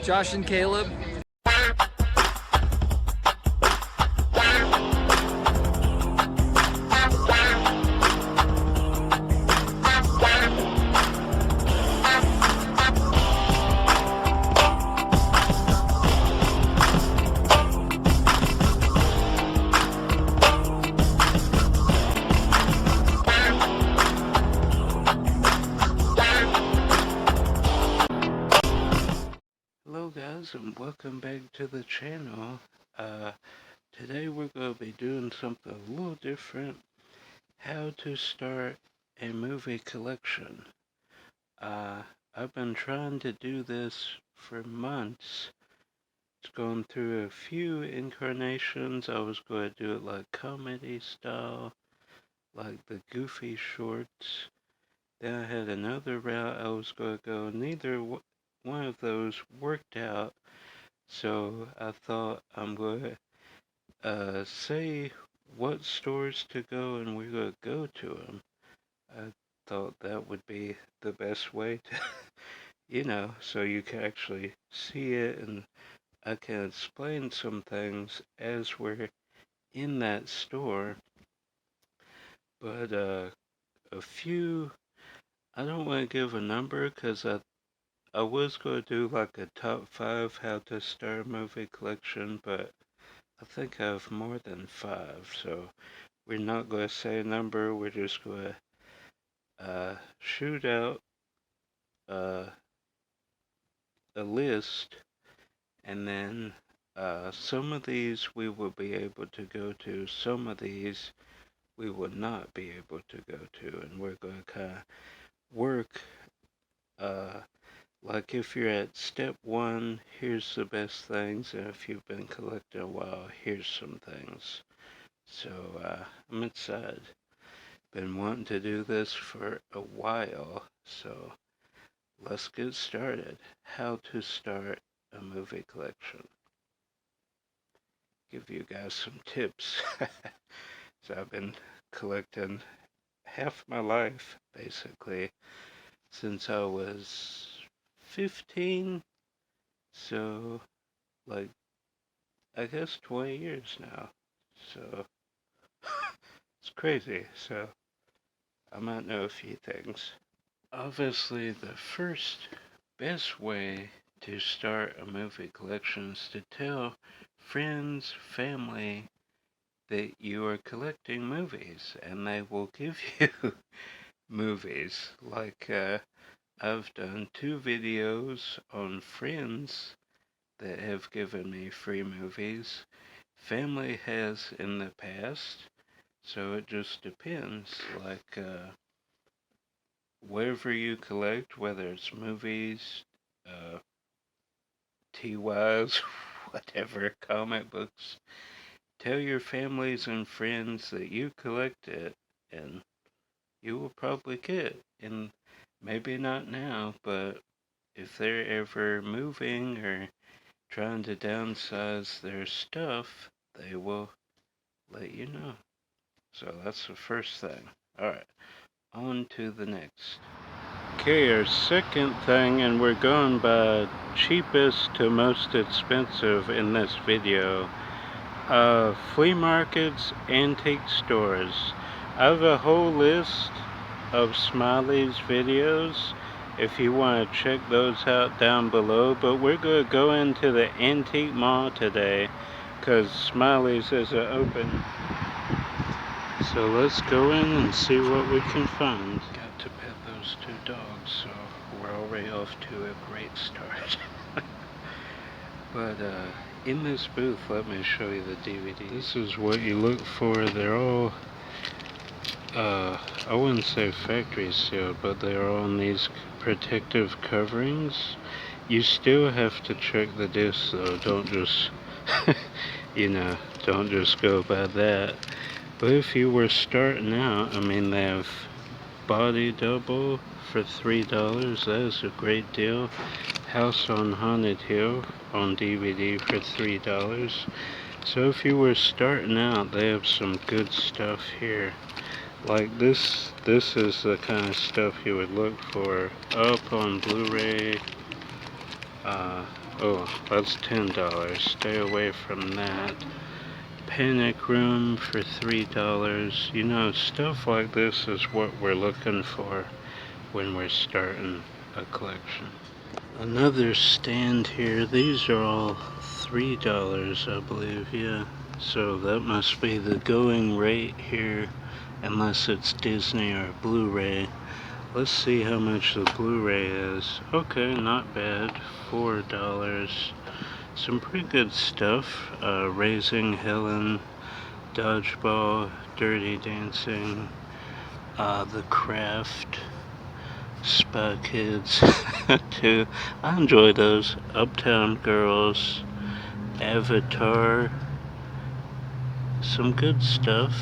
Josh and Caleb. Hello guys, and welcome back to the channel. Today we're going to be doing something a little different. How to start a movie collection. I've been trying to do this for months. It's gone through a few incarnations. I was going to do it like comedy style, like the Goofy shorts. Then I had another route I was going to go. Neither one of those worked out. So I thought I'm going to say what stores to go, and we're going to go to them. I thought that would be the best way to, so you can actually see it, and I can explain some things as we're in that store. But a few, I don't want to give a number because I was going to do like a top 5 how to start a movie collection, but I think I have more than 5, so we're not going to say a number. We're just going to shoot out a list, and then some of these we will be able to go to, some of these we will not be able to go to, and we're going to kind of work like if you're at step 1, here's the best things, and if you've been collecting a while, here's some things. So I'm excited. Been wanting to do this for a while, so let's get started. How to start a movie collection. Give you guys some tips. So I've been collecting half my life, basically, since I was 15, so like I guess 20 years now. So it's crazy. So I might know a few things. Obviously, the first best way to start a movie collection is to tell friends, family that you are collecting movies, and they will give you movies. Like I've done 2 videos on friends that have given me free movies. Family has in the past, so it just depends. Like whatever you collect, whether it's movies, TYs, whatever, comic books, tell your families and friends that you collect it, and you will probably get it. And maybe not now, but if they're ever moving or trying to downsize their stuff, they will let you know. So that's the first thing. Alright, on to the next. Okay, our second thing, and we're going by cheapest to most expensive in this video. Flea markets, antique stores. I have a whole list of Smiley's videos if you want to check those out down below, but we're going to go into the antique mall today because Smiley's isn't open. So let's go in and see what we can find. Got to pet those 2 dogs, so we're already off to a great start. But in this booth, let me show you the DVD. This is what you look for. They're all I wouldn't say factory sealed, but they're on these protective coverings. You still have to check the disc though, don't just, don't just go by that. But if you were starting out, I mean, they have Body Double for $3, that is a great deal. House on Haunted Hill on DVD for $3. So if you were starting out, they have some good stuff here. Like this is the kind of stuff you would look for up on Blu-ray. Oh, that's $10. Stay away from that. Panic Room for $3. You know, stuff like this is what we're looking for when we're starting a collection. Another stand here. These are all $3, I believe, yeah. So that must be the going rate here, unless it's Disney or Blu-ray. Let's see how much the Blu-ray is. Okay, not bad. $4. Some pretty good stuff. Raising Helen, Dodgeball, Dirty Dancing, The Craft, Spy Kids, too. I enjoy those. Uptown Girls, Avatar, some good stuff.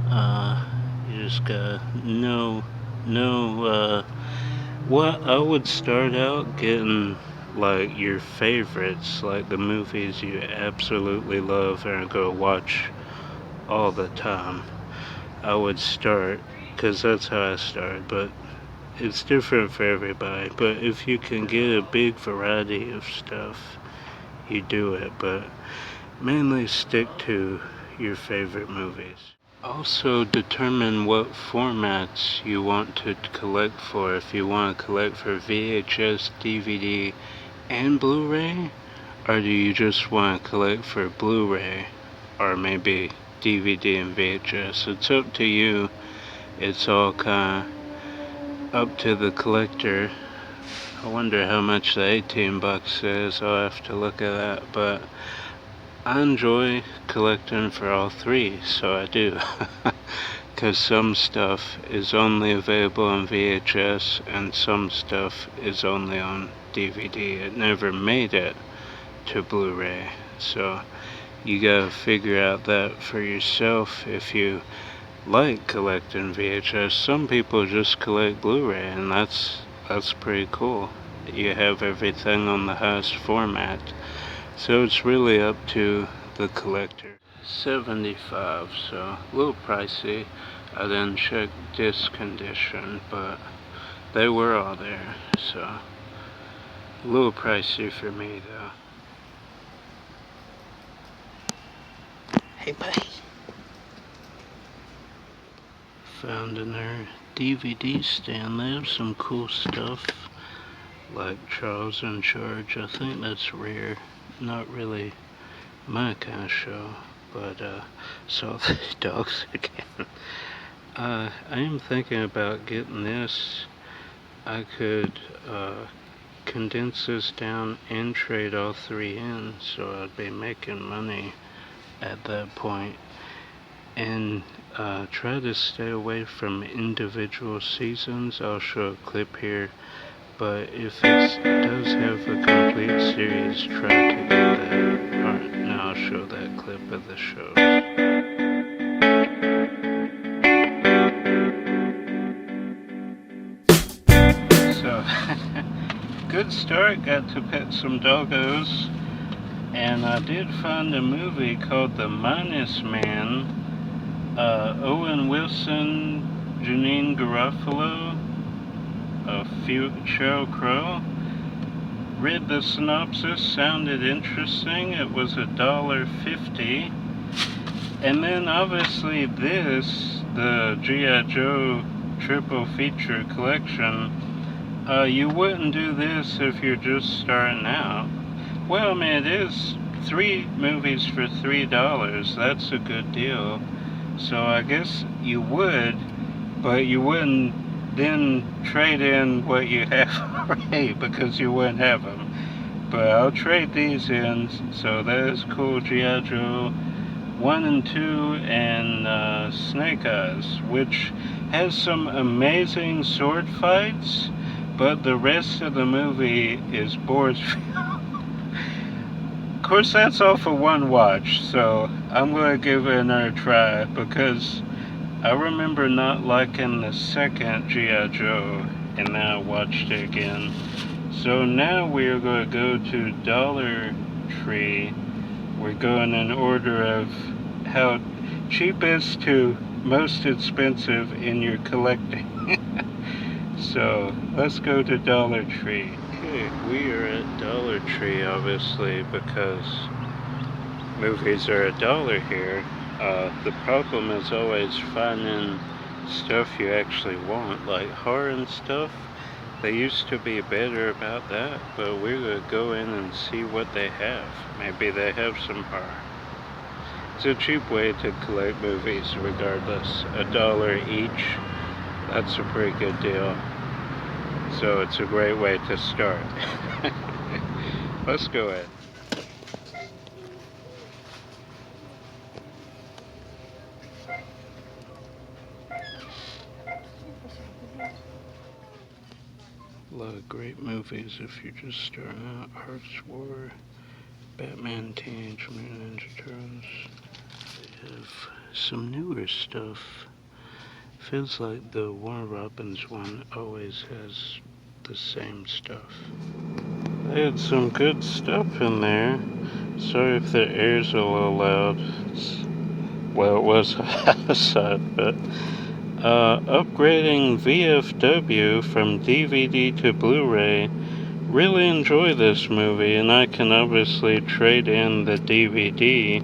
You just got what I would start out getting like your favorites, like the movies you absolutely love and go watch all the time. I would start, because that's how I started, but it's different for everybody. But if you can get a big variety of stuff, you do it, but mainly stick to your favorite movies. Also determine what formats you want to collect for. If you want to collect for VHS, DVD, and Blu-ray, or do you just want to collect for Blu-ray, or maybe DVD and VHS? It's up to you. It's all kind of up to the collector. I wonder how much the $18 is. I'll have to look at that, but I enjoy collecting for all three, so I do. Because some stuff is only available on VHS and some stuff is only on DVD. It never made it to Blu-ray, so you gotta figure out that for yourself if you like collecting VHS. Some people just collect Blu-ray, and that's pretty cool. You have everything on the highest format. So it's really up to the collector. $75, so a little pricey. I didn't check disc condition, but they were all there, so a little pricey for me though. Hey buddy. Found in their DVD stand, they have some cool stuff, like Charles in Charge. I think that's rare. Not really my kind of show, but saw the dogs again. I am thinking about getting this. I could condense this down and trade all three in, so I'd be making money at that point. And try to stay away from individual seasons. I'll show a clip here. But if it does have a complete series, try to get that. Alright, now I'll show that clip of the show. So, good start, got to pet some doggos. And I did find a movie called The Minus Man. Owen Wilson, Janine Garofalo, Sheryl Crow. Read the synopsis, sounded interesting. It was $1.50. And then obviously this, the G.I. Joe triple feature collection, you wouldn't do this if you're just starting out. Well, I mean, it is 3 movies for $3. That's a good deal. So I guess you would, but you wouldn't then trade in what you have already, because you wouldn't have them. But I'll trade these in, so that is cool. G.I. Joe 1 and 2 and Snake Eyes, which has some amazing sword fights, but the rest of the movie is bored. Of course, that's all for one watch, so I'm going to give it another try, because I remember not liking the second G.I. Joe, and now I watched it again. So now we are going to go to Dollar Tree. We're going in order of how cheapest to most expensive in your collecting. So let's go to Dollar Tree. Okay, we are at Dollar Tree obviously because movies are $1 here. The problem is always finding stuff you actually want, like horror and stuff. They used to be better about that, but we're gonna go in and see what they have. Maybe they have some horror. It's a cheap way to collect movies regardless. $1 each, that's a pretty good deal. So it's a great way to start. Let's go ahead. A lot of great movies if you're just starting out. Hearts War, Batman, Teenage Mutant Ninja Turtles. They have some newer stuff. Feels like the Warner Robins one always has the same stuff. They had some good stuff in there. Sorry if the air's a little loud. Well, it was outside, but upgrading VFW from DVD to Blu-ray. Really enjoy this movie, and I can obviously trade in the DVD,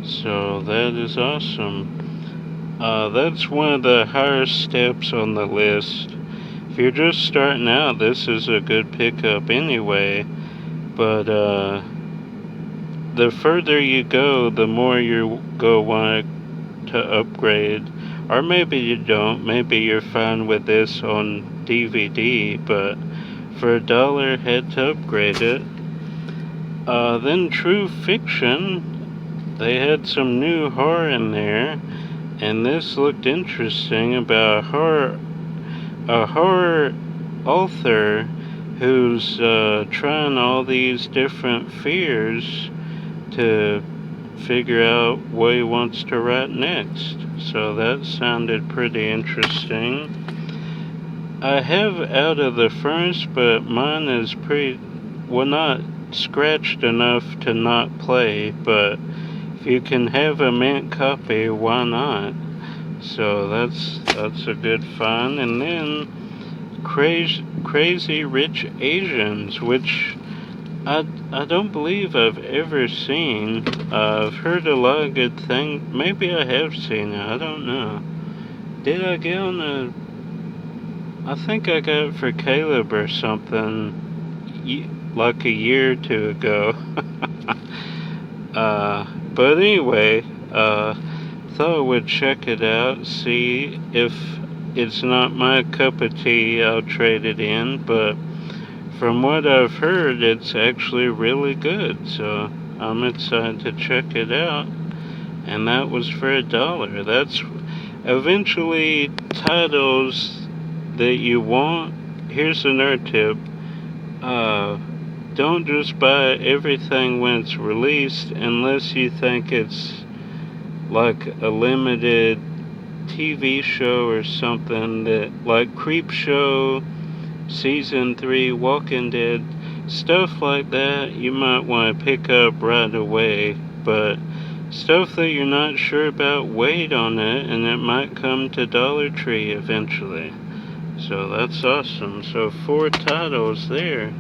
so that is awesome. That's one of the higher steps on the list. If you're just starting out, this is a good pickup anyway, but the further you go, the more you go want to upgrade. Or maybe you don't. Maybe you're fine with this on DVD, but for $1, had to upgrade it. Then True Fiction, they had some new horror in there, and this looked interesting about a horror author who's trying all these different fears to figure out what he wants to write next. So that sounded pretty interesting. I have Out of the Furnace, but mine is not scratched enough to not play, but if you can have a mint copy, why not? So that's a good find. And then Crazy Rich Asians, which I don't believe I've ever seen. I've heard a lot of good things. Maybe I have seen it. I don't know. Did I get on I think I got it for Caleb or something, like a year or two ago. But anyway, thought I would check it out, see if it's not my cup of tea, I'll trade it in, but from what I've heard, it's actually really good, so I'm excited to check it out. And that was for $1. That's eventually titles that you want. Here's another tip. Don't just buy everything when it's released unless you think it's like a limited TV show or something, that like Creep Show, Season 3, Walking Dead, stuff like that you might want to pick up right away, but stuff that you're not sure about, wait on it, and it might come to Dollar Tree eventually. So that's awesome. So 4 titles there.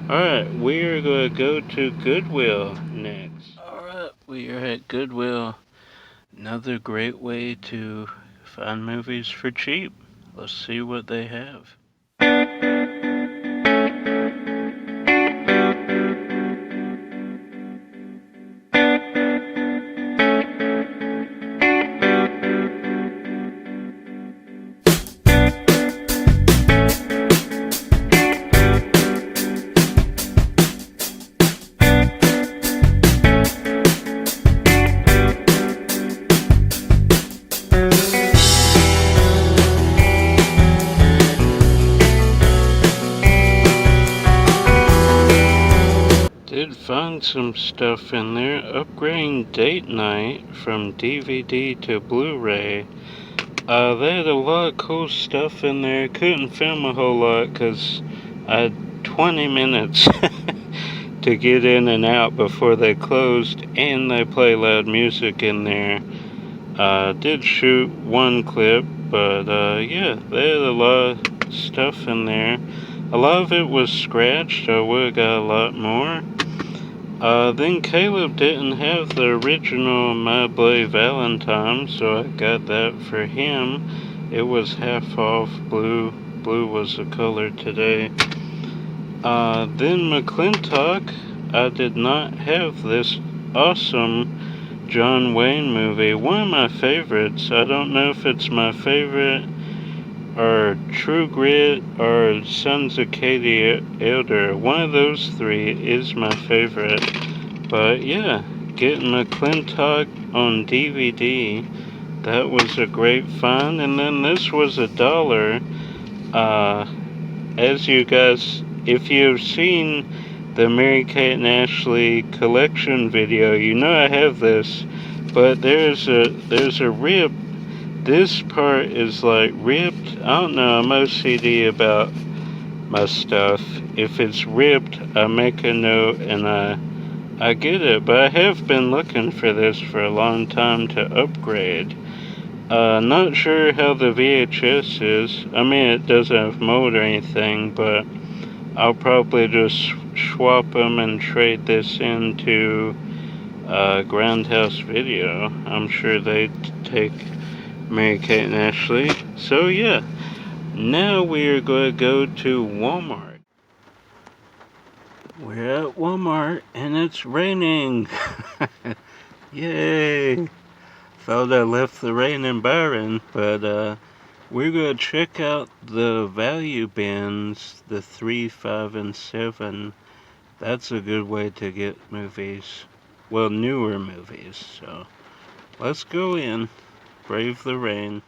Alright, we are going to go to Goodwill next. Alright, we are at Goodwill. Another great way to find movies for cheap. Let's see what they have. Did find some stuff in there. Upgrading Date Night from DVD to Blu-ray. They had a lot of cool stuff in there. Couldn't film a whole lot because I had 20 minutes to get in and out before they closed, and they play loud music in there. Did shoot one clip, but yeah, they had a lot stuff in there. A lot of it was scratched. I would have got a lot more. Then Caleb didn't have the original My Bloody Valentine, so I got that for him. It was half off. Blue was the color today. Then McClintock, I did not have this awesome John Wayne movie. One of my favorites. I don't know if it's my favorite or True Grit or Sons of Katie Elder. One of those three is my favorite. But yeah, getting McClintock on DVD, that was a great find. And then this was $1. As you guys, if you've seen the Mary Kate and Ashley collection video, you know I have this. But there's a rip. This part is like ripped. I don't know, I'm OCD about my stuff. If it's ripped, I make a note and I get it. But I have been looking for this for a long time to upgrade. Not sure how the VHS is. I mean, it doesn't have mold or anything, but I'll probably just swap them and trade this into Grindhouse Video. I'm sure they'd take Mary Kate and Ashley. So yeah, now we are going to go to Walmart. We're at Walmart and it's raining. Yay! Thought I left the rain in Byron, but we're going to check out the value bins, the 3, 5, and 7. That's a good way to get movies. Well, newer movies. So let's go in. Brave the rain.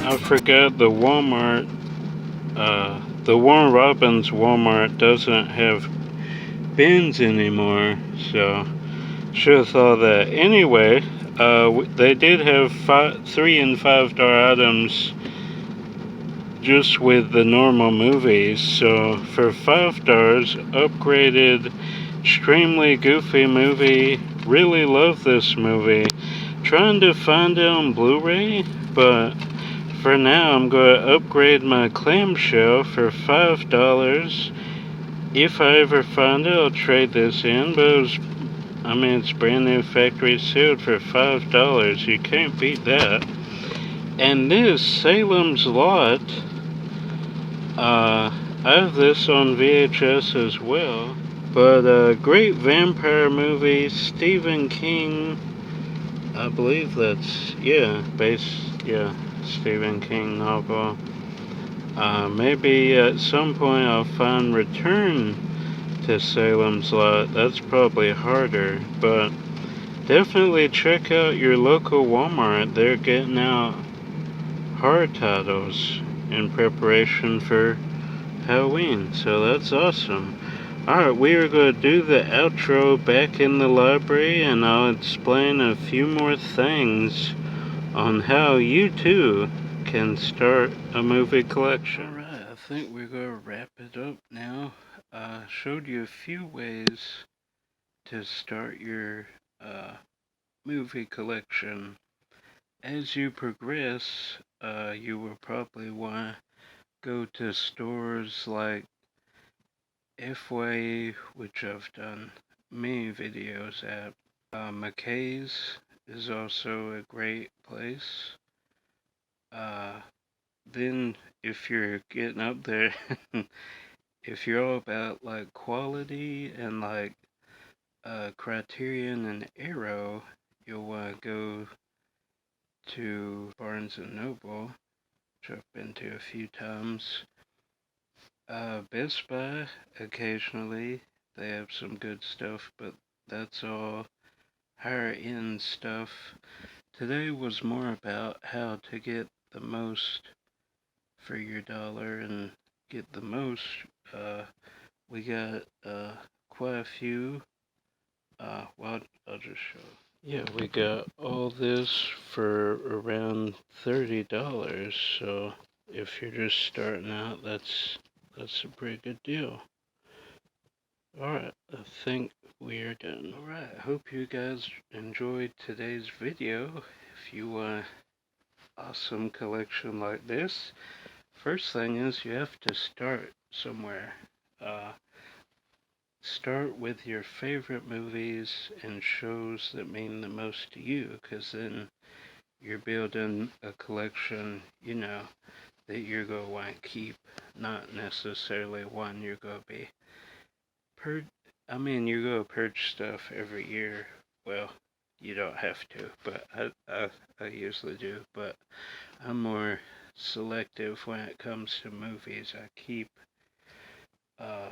I forgot the Walmart, the Warren Robins Walmart doesn't have bins anymore, so should have thought that. Anyway, they did have $3 and $5 items just with the normal movies, so for $5, upgraded extremely goofy movie. Really love this movie. Trying to find it on Blu-ray, but for now I'm going to upgrade my clamshell for $5. If I ever find it, I'll trade this in, but it's brand new factory sealed for $5. You can't beat that. And this, Salem's Lot, I have this on VHS as well. But a great vampire movie, Stephen King, I believe that's, Stephen King novel. Maybe at some point I'll find Return to Salem's Lot. That's probably harder, but definitely check out your local Walmart. They're getting out horror titles in preparation for Halloween, so that's awesome. Alright, we are going to do the outro back in the library, and I'll explain a few more things on how you too can start a movie collection. Alright, I think we're going to wrap it up now. I showed you a few ways to start your movie collection. As you progress, you will probably want to go to stores like F-Way, which I've done many videos at. McKay's is also a great place. Then if you're getting up there, if you're all about like quality and like Criterion and Arrow, you'll want to go to Barnes and Noble, which I've been to a few times. Best Buy, occasionally, they have some good stuff, but that's all higher end stuff. Today was more about how to get the most for your dollar and get the most. We got quite a few. Well, I'll just show. Yeah, we got all this for around $30, so if you're just starting out, that's a pretty good deal. Alright, I think we are done. Alright, hope you guys enjoyed today's video. If you want an awesome collection like this, first thing is you have to start somewhere. Start with your favorite movies and shows that mean the most to you, because then you're building a collection, that you're going to want to keep, not necessarily one you're going to be you're going to purge stuff every year. Well, you don't have to, but I usually do. But I'm more selective when it comes to movies. I keep, uh,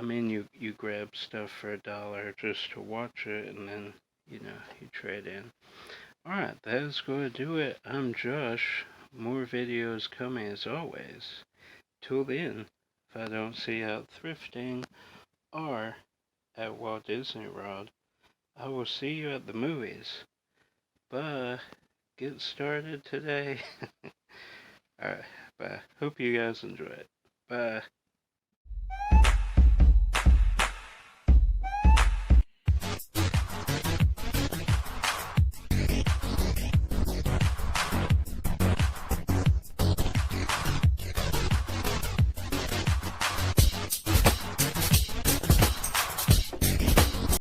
you grab stuff for $1 just to watch it, and then, you trade in. Alright, that is going to do it. I'm Josh. More videos coming as always. Till then, if I don't see you out thrifting or at Walt Disney World, I will see you at the movies. But get started today. Alright, bye. Hope you guys enjoy it. Bye.